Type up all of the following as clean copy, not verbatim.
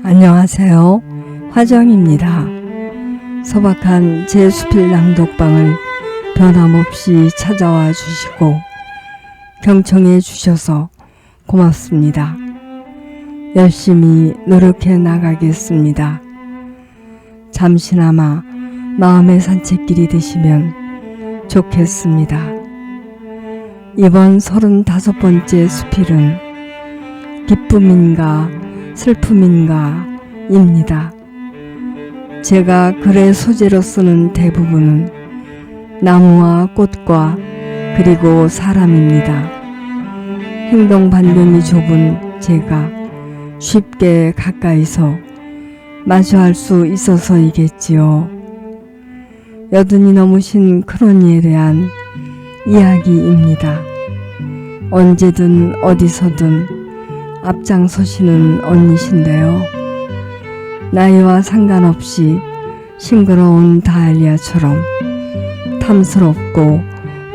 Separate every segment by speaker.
Speaker 1: 안녕하세요. 화정입니다. 소박한 제 수필 낭독방을 변함없이 찾아와 주시고 경청해 주셔서 고맙습니다. 열심히 노력해 나가겠습니다. 잠시나마 마음의 산책길이 되시면 좋겠습니다. 이번 35번째 수필은 기쁨인가 슬픔인가 입니다. 제가 글의 소재로 쓰는 대부분은 나무와 꽃과 그리고 사람입니다. 행동 반경이 좁은 제가 쉽게 가까이서 마주할 수 있어서이겠지요. 여든이 넘으신 큰언니에 대한 이야기입니다. 언제든 어디서든 앞장서시는 언니신데요. 나이와 상관없이 싱그러운 다알리아처럼 탐스럽고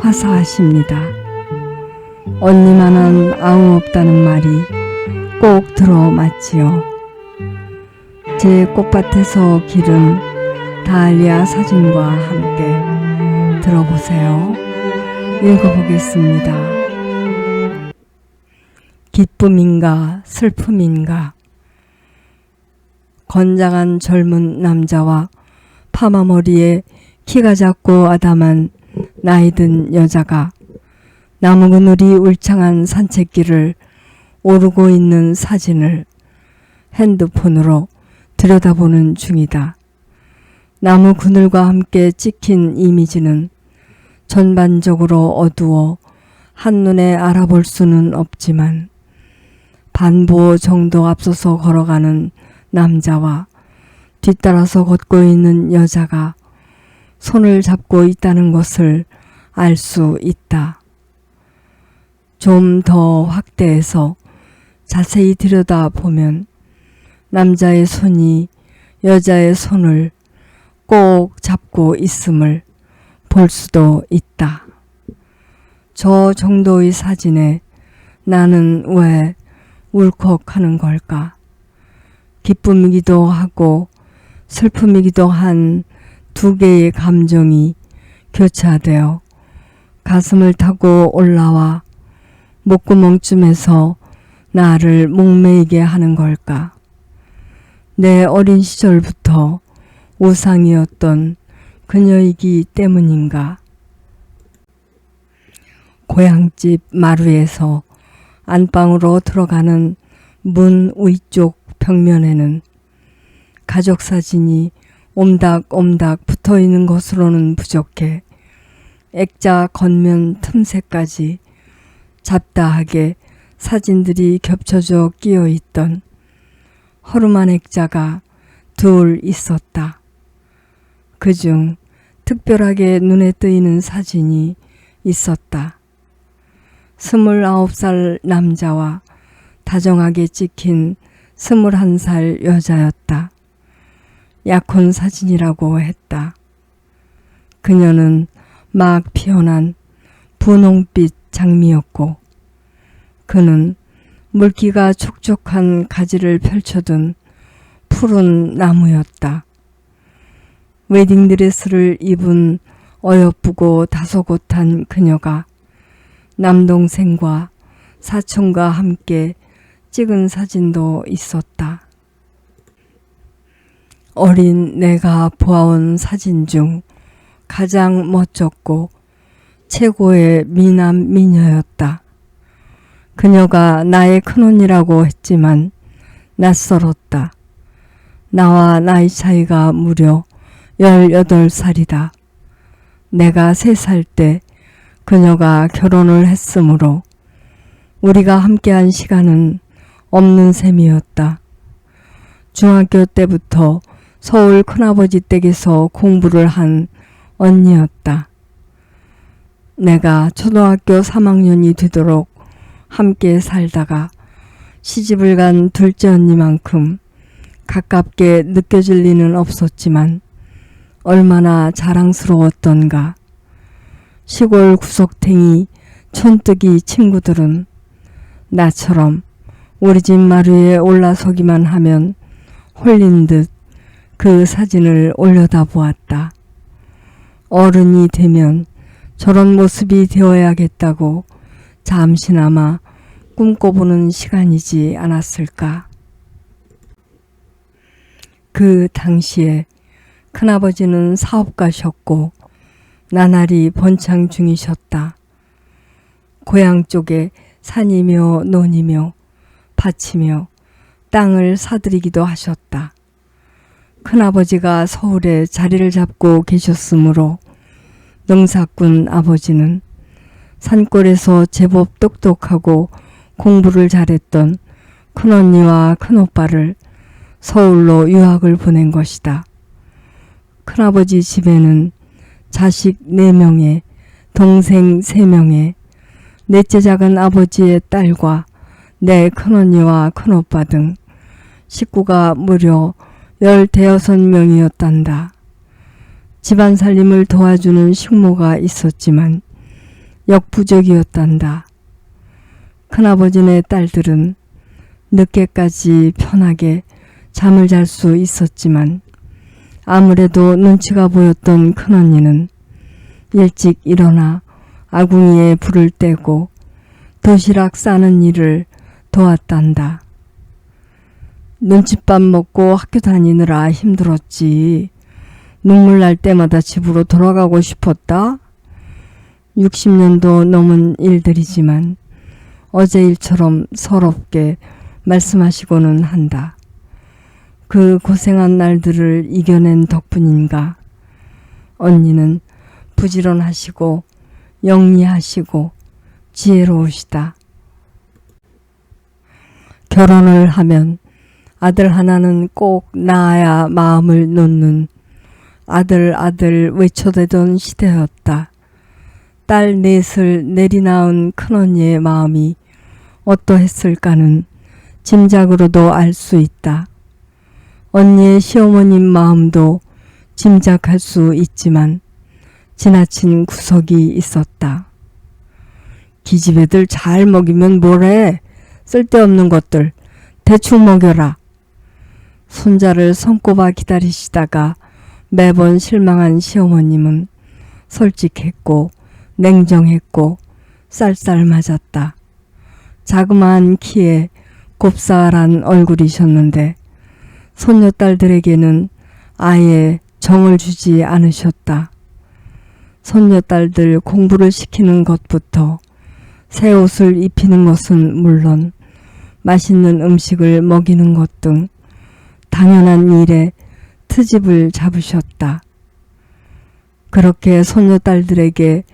Speaker 1: 화사하십니다. 언니만한 아우 없다는 말이 꼭 들어맞지요. 제 꽃밭에서 기른 다알리아 사진과 함께 들어보세요. 읽어보겠습니다. 기쁨인가 슬픔인가. 건장한 젊은 남자와 파마머리에 키가 작고 아담한 나이든 여자가 나무 그늘이 울창한 산책길을 오르고 있는 사진을 핸드폰으로 들여다보는 중이다. 나무 그늘과 함께 찍힌 이미지는 전반적으로 어두워 한눈에 알아볼 수는 없지만 반보 정도 앞서서 걸어가는 남자와 뒤따라서 걷고 있는 여자가 손을 잡고 있다는 것을 알 수 있다. 좀 더 확대해서 자세히 들여다보면 남자의 손이 여자의 손을 꼭 잡고 있음을 볼 수도 있다. 저 정도의 사진에 나는 왜 울컥하는 걸까? 기쁨이기도 하고 슬픔이기도 한 두 개의 감정이 교차되어 가슴을 타고 올라와 목구멍쯤에서 나를 목매이게 하는 걸까? 내 어린 시절부터 우상이었던 그녀이기 때문인가? 고향집 마루에서 안방으로 들어가는 문 위쪽 벽면에는 가족 사진이 옴닥옴닥 붙어있는 것으로는 부족해 액자 겉면 틈새까지 잡다하게 사진들이 겹쳐져 끼어있던 허름한 액자가 둘 있었다. 그중 특별하게 눈에 띄는 사진이 있었다. 29살 남자와 다정하게 찍힌 21살 여자였다. 약혼 사진이라고 했다. 그녀는 막 피어난 분홍빛 장미였고 그는 물기가 촉촉한 가지를 펼쳐둔 푸른 나무였다. 웨딩드레스를 입은 어여쁘고 다소곳한 그녀가 남동생과 사촌과 함께 찍은 사진도 있었다. 어린 내가 보아온 사진 중 가장 멋졌고 최고의 미남 미녀였다. 그녀가 나의 큰언니라고 했지만 낯설었다. 나와 나이 차이가 무려 18살이다. 내가 3살 때 그녀가 결혼을 했으므로 우리가 함께한 시간은 없는 셈이었다. 중학교 때부터 서울 큰아버지 댁에서 공부를 한 언니였다. 내가 초등학교 3학년이 되도록 함께 살다가 시집을 간 둘째 언니만큼 가깝게 느껴질 리는 없었지만 얼마나 자랑스러웠던가. 시골 구석탱이 촌뜨기 친구들은 나처럼 우리 집 마루에 올라서기만 하면 홀린 듯 그 사진을 올려다보았다. 어른이 되면 저런 모습이 되어야겠다고 잠시나마 꿈꿔보는 시간이지 않았을까. 그 당시에 큰아버지는 사업가셨고 나날이 번창 중이셨다. 고향 쪽에 산이며 논이며 밭이며 땅을 사들이기도 하셨다. 큰아버지가 서울에 자리를 잡고 계셨으므로 농사꾼 아버지는 산골에서 제법 똑똑하고 공부를 잘했던 큰언니와 큰오빠를 서울로 유학을 보낸 것이다. 큰아버지 집에는 자식 4명에 동생 3명에 넷째 작은 아버지의 딸과 내 큰언니와 큰오빠 등 식구가 무려 15명이었단다. 집안 살림을 도와주는 식모가 있었지만 역부족이었단다. 큰아버지네 딸들은 늦게까지 편하게 잠을 잘 수 있었지만 아무래도 눈치가 보였던 큰언니는 일찍 일어나 아궁이에 불을 떼고 도시락 싸는 일을 도왔단다. 눈칫밥 먹고 학교 다니느라 힘들었지. 눈물 날 때마다 집으로 돌아가고 싶었다. 60년도 넘은 일들이지만 어제 일처럼 서럽게 말씀하시고는 한다. 그 고생한 날들을 이겨낸 덕분인가 언니는 부지런하시고 영리하시고 지혜로우시다. 결혼을 하면 아들 하나는 꼭 낳아야 마음을 놓는 아들 외쳐대던 시대였다. 딸 넷을 내리낳은 큰언니의 마음이 어떠했을까는 짐작으로도 알 수 있다. 언니의 시어머님 마음도 짐작할 수 있지만 지나친 구석이 있었다. 기집애들 잘 먹이면 뭐래? 쓸데없는 것들 대충 먹여라. 손자를 손꼽아 기다리시다가 매번 실망한 시어머님은 솔직했고 냉정했고 쌀쌀맞았다. 자그마한 키에 곱살한 얼굴이셨는데 손녀딸들에게는 아예 정을 주지 않으셨다. 손녀딸들 공부를 시키는 것부터 새 옷을 입히는 것은 물론 맛있는 음식을 먹이는 것 등 당연한 일에 트집을 잡으셨다. 그렇게 손녀딸들에게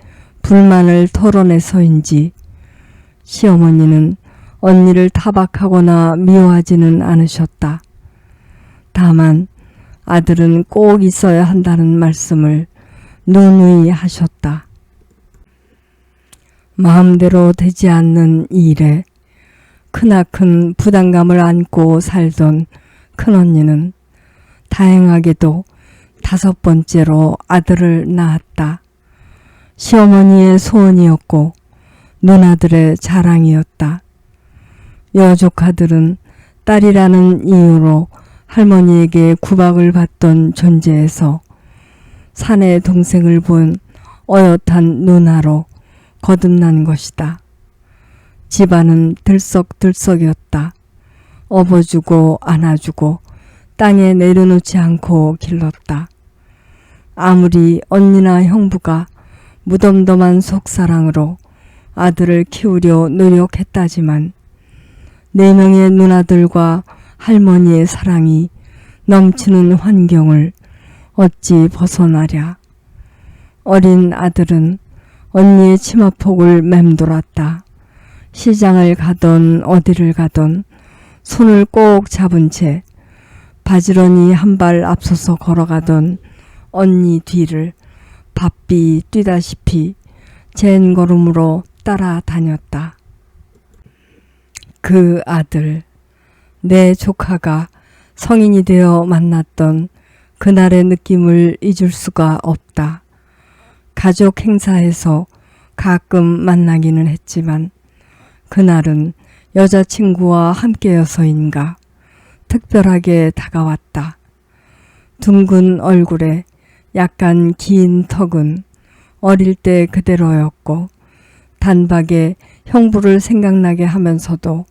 Speaker 1: 불만을 털어내서인지 시어머니는 언니를 타박하거나 미워하지는 않으셨다. 다만 아들은 꼭 있어야 한다는 말씀을 누누이 하셨다. 마음대로 되지 않는 일에 크나큰 부담감을 안고 살던 큰언니는 다행하게도 5번째로 아들을 낳았다. 시어머니의 소원이었고 누나들의 자랑이었다. 여조카들은 딸이라는 이유로 할머니에게 구박을 받던 존재에서 사내 동생을 본 어엿한 누나로 거듭난 것이다. 집안은 들썩들썩이었다. 업어주고 안아주고 땅에 내려놓지 않고 길렀다. 아무리 언니나 형부가 무덤덤한 속사랑으로 아들을 키우려 노력했다지만 4명의 누나들과 할머니의 사랑이 넘치는 환경을 어찌 벗어나랴. 어린 아들은 언니의 치마폭을 맴돌았다. 시장을 가던 어디를 가던 손을 꼭 잡은 채 바지런히 한 발 앞서서 걸어가던 언니 뒤를 바삐 뛰다시피 젠 걸음으로 따라다녔다. 그 아들, 내 조카가 성인이 되어 만났던 그날의 느낌을 잊을 수가 없다. 가족 행사에서 가끔 만나기는 했지만 그날은 여자친구와 함께여서인가 특별하게 다가왔다. 둥근 얼굴에 약간 긴 턱은 어릴 때 그대로였고 단박에 형부를 생각나게 하면서도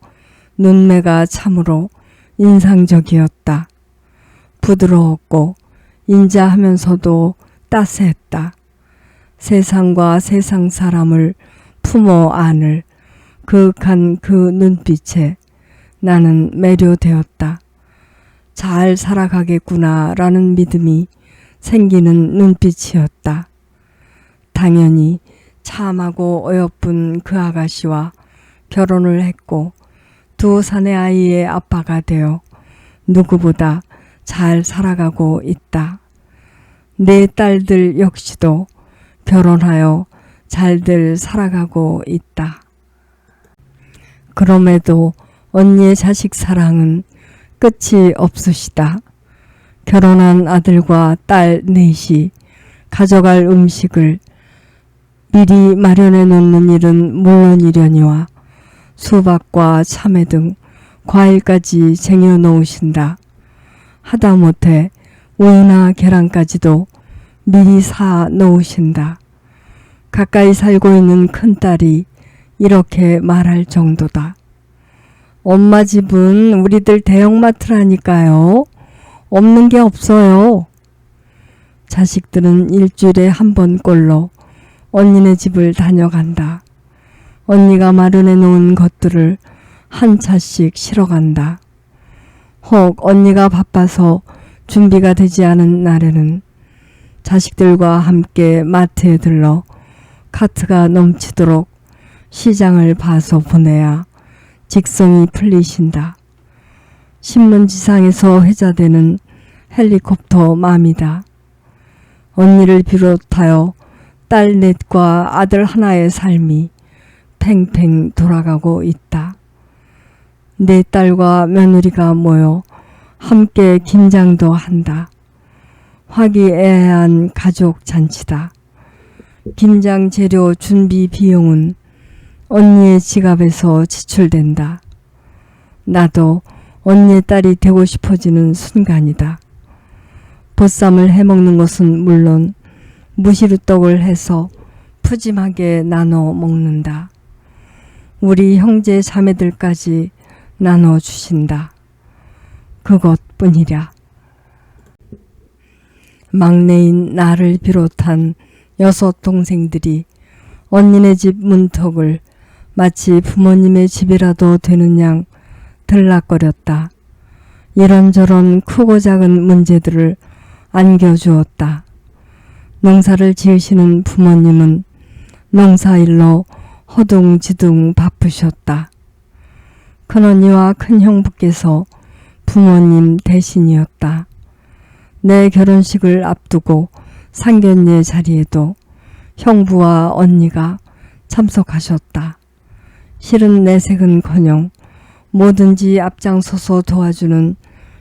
Speaker 1: 눈매가 참으로 인상적이었다. 부드러웠고 인자하면서도 따스했다. 세상과 세상 사람을 품어 안을 그윽한 그 눈빛에 나는 매료되었다. 잘 살아가겠구나 라는 믿음이 생기는 눈빛이었다. 당연히 참하고 어여쁜 그 아가씨와 결혼을 했고 두 사내 아이의 아빠가 되어 누구보다 잘 살아가고 있다. 내 딸들 역시도 결혼하여 잘들 살아가고 있다. 그럼에도 언니의 자식 사랑은 끝이 없으시다. 결혼한 아들과 딸 넷이 가져갈 음식을 미리 마련해 놓는 일은 물론이려니와 수박과 참외 등 과일까지 쟁여 놓으신다. 하다못해 우유나 계란까지도 미리 사 놓으신다. 가까이 살고 있는 큰딸이 이렇게 말할 정도다. 엄마 집은 우리들 대형마트라니까요. 없는 게 없어요. 자식들은 일주일에 한 번꼴로 언니네 집을 다녀간다. 언니가 마련해 놓은 것들을 한 차씩 실어간다. 혹 언니가 바빠서 준비가 되지 않은 날에는 자식들과 함께 마트에 들러 카트가 넘치도록 시장을 봐서 보내야 직성이 풀리신다. 신문지상에서 회자되는 헬리콥터 맘이다. 언니를 비롯하여 딸 넷과 아들 하나의 삶이 팽팽 돌아가고 있다. 내 딸과 며느리가 모여 함께 김장도 한다. 화기애애한 가족 잔치다. 김장 재료 준비 비용은 언니의 지갑에서 지출된다. 나도 언니의 딸이 되고 싶어지는 순간이다. 보쌈을 해먹는 것은 물론 무시루떡을 해서 푸짐하게 나눠 먹는다. 우리 형제 자매들까지 나눠주신다. 그것뿐이랴. 막내인 나를 비롯한 6 동생들이 언니네 집 문턱을 마치 부모님의 집이라도 되는 양 들락거렸다. 이런저런 크고 작은 문제들을 안겨주었다. 농사를 지으시는 부모님은 농사일로 허둥지둥 바쁘셨다. 큰언니와 큰형부께서 부모님 대신이었다. 내 결혼식을 앞두고 상견례 자리에도 형부와 언니가 참석하셨다. 실은 내색은커녕 뭐든지 앞장서서 도와주는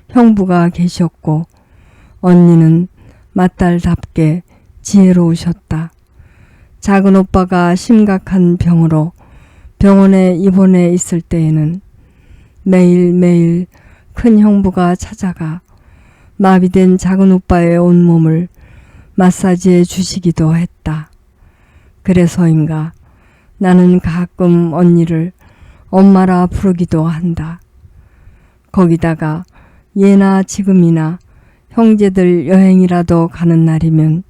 Speaker 1: 형부가 계셨고 언니는 맏딸답게 지혜로우셨다. 작은 오빠가 심각한 병으로 병원에 입원해 있을 때에는 매일매일 큰 형부가 찾아가 마비된 작은 오빠의 온몸을 마사지해 주시기도 했다. 그래서인가 나는 가끔 언니를 엄마라 부르기도 한다. 거기다가 예나 지금이나 형제들 여행이라도 가는 날이면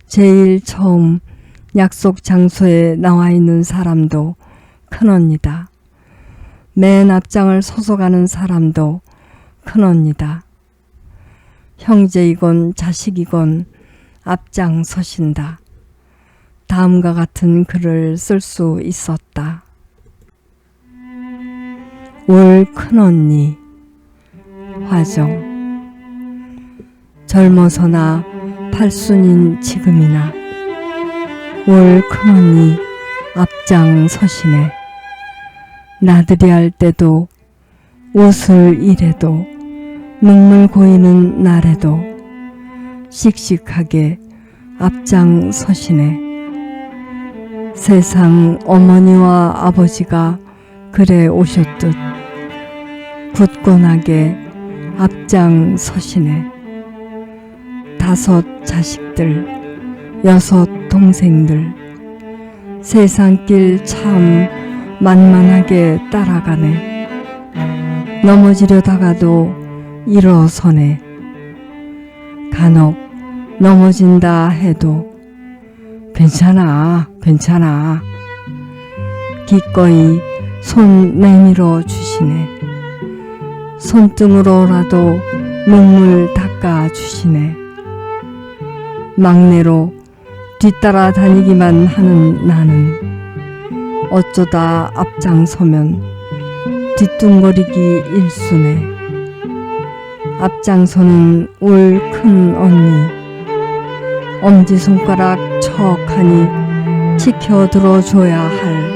Speaker 1: 제일 처음 약속 장소에 나와 있는 사람도 큰언니다. 맨 앞장을 서서 가는 사람도 큰언니다. 형제이건 자식이건 앞장 서신다. 다음과 같은 글을 쓸 수 있었다. 올 큰언니 화정. 젊어서나 팔순인 지금이나 올 큰언니 앞장 서시네. 나들이 할 때도 옷을 일해도 눈물 고이는 날에도 씩씩하게 앞장 서시네. 세상 어머니와 아버지가 그래 오셨듯 굳건하게 앞장 서시네. 5 자식들, 6 동생들, 세상길 참 만만하게 따라가네. 넘어지려다가도 일어서네. 간혹 넘어진다 해도 괜찮아, 괜찮아. 기꺼이 손 내밀어 주시네. 손등으로라도 눈물 닦아 주시네. 막내로 뒤따라 다니기만 하는 나는 어쩌다 앞장서면 뒤뚱거리기 일쑤네. 앞장서는 울 큰 언니, 엄지손가락 척하니 지켜들어줘야 할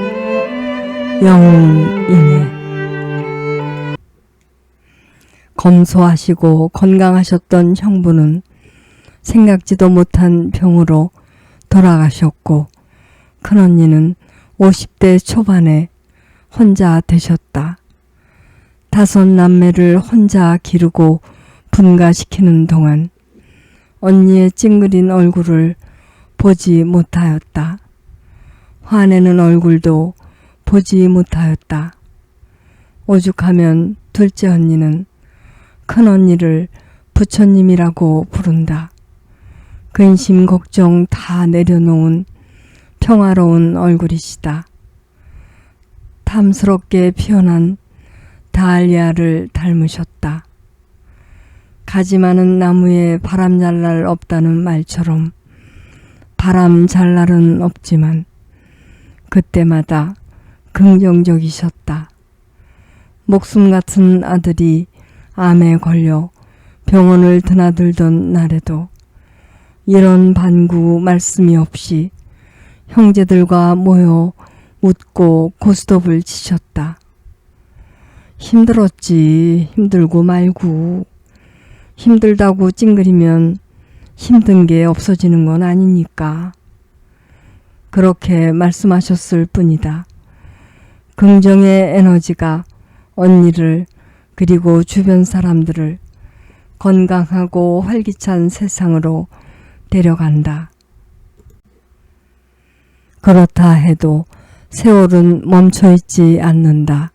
Speaker 1: 영웅이네. 검소하시고 건강하셨던 형부는 생각지도 못한 병으로 돌아가셨고, 큰언니는 50대 초반에 혼자 되셨다. 5 남매를 혼자 기르고 분가시키는 동안 언니의 찡그린 얼굴을 보지 못하였다. 화내는 얼굴도 보지 못하였다. 오죽하면 둘째 언니는 큰언니를 부처님이라고 부른다. 근심 걱정 다 내려놓은 평화로운 얼굴이시다. 탐스럽게 피어난 다알리아를 닮으셨다. 가지 많은 나무에 바람 잘 날 없다는 말처럼 바람 잘 날은 없지만 그때마다 긍정적이셨다. 목숨 같은 아들이 암에 걸려 병원을 드나들던 날에도 이런 반구 말씀이 없이 형제들과 모여 웃고 고스톱을 치셨다. 힘들었지. 힘들고 말고. 힘들다고 찡그리면 힘든 게 없어지는 건 아니니까. 그렇게 말씀하셨을 뿐이다. 긍정의 에너지가 언니를 그리고 주변 사람들을 건강하고 활기찬 세상으로 데려간다. 그렇다 해도 세월은 멈춰있지 않는다.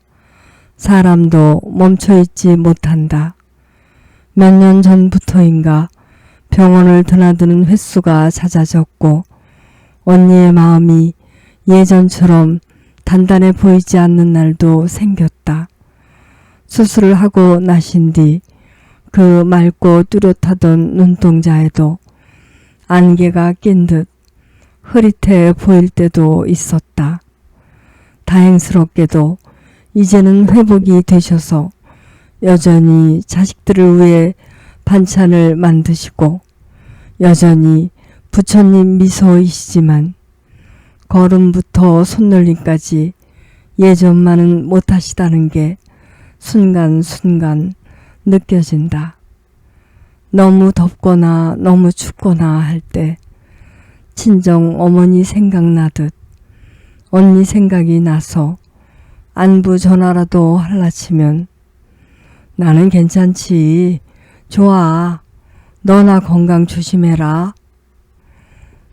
Speaker 1: 사람도 멈춰있지 못한다. 몇 년 전부터인가 병원을 드나드는 횟수가 잦아졌고 언니의 마음이 예전처럼 단단해 보이지 않는 날도 생겼다. 수술을 하고 나신 뒤 그 맑고 뚜렷하던 눈동자에도 안개가 낀 듯 흐릿해 보일 때도 있었다. 다행스럽게도 이제는 회복이 되셔서 여전히 자식들을 위해 반찬을 만드시고 여전히 부처님 미소이시지만 걸음부터 손놀림까지 예전만은 못하시다는 게 순간순간 느껴진다. 너무 덥거나 너무 춥거나 할 때 친정 어머니 생각나듯 언니 생각이 나서 안부 전화라도 할라치면 나는 괜찮지. 좋아. 너나 건강 조심해라.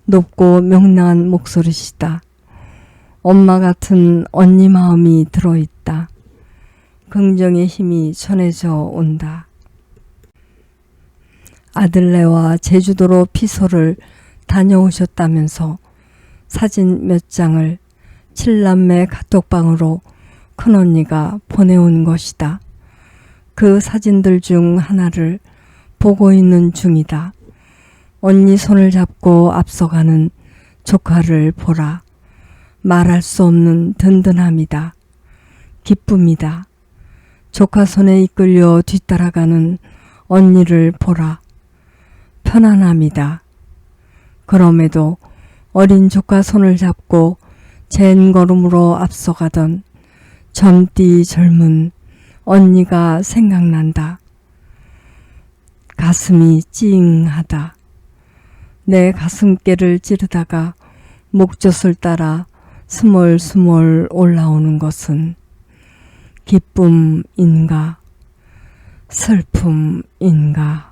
Speaker 1: 높고 명랑한 목소리시다. 엄마 같은 언니 마음이 들어있다. 긍정의 힘이 전해져 온다. 아들네와 제주도로 피서를 다녀오셨다면서 사진 몇 장을 7남매 카톡방으로 큰언니가 보내온 것이다. 그 사진들 중 하나를 보고 있는 중이다. 언니 손을 잡고 앞서가는 조카를 보라. 말할 수 없는 든든함이다. 기쁨이다. 조카 손에 이끌려 뒤따라가는 언니를 보라. 편안함이다. 그럼에도 어린 조카 손을 잡고 젠 걸음으로 앞서가던 젊디 젊은 언니가 생각난다. 가슴이 찡하다. 내 가슴께를 찌르다가 목젖을 따라 스멀스멀 올라오는 것은 기쁨인가? 슬픔인가?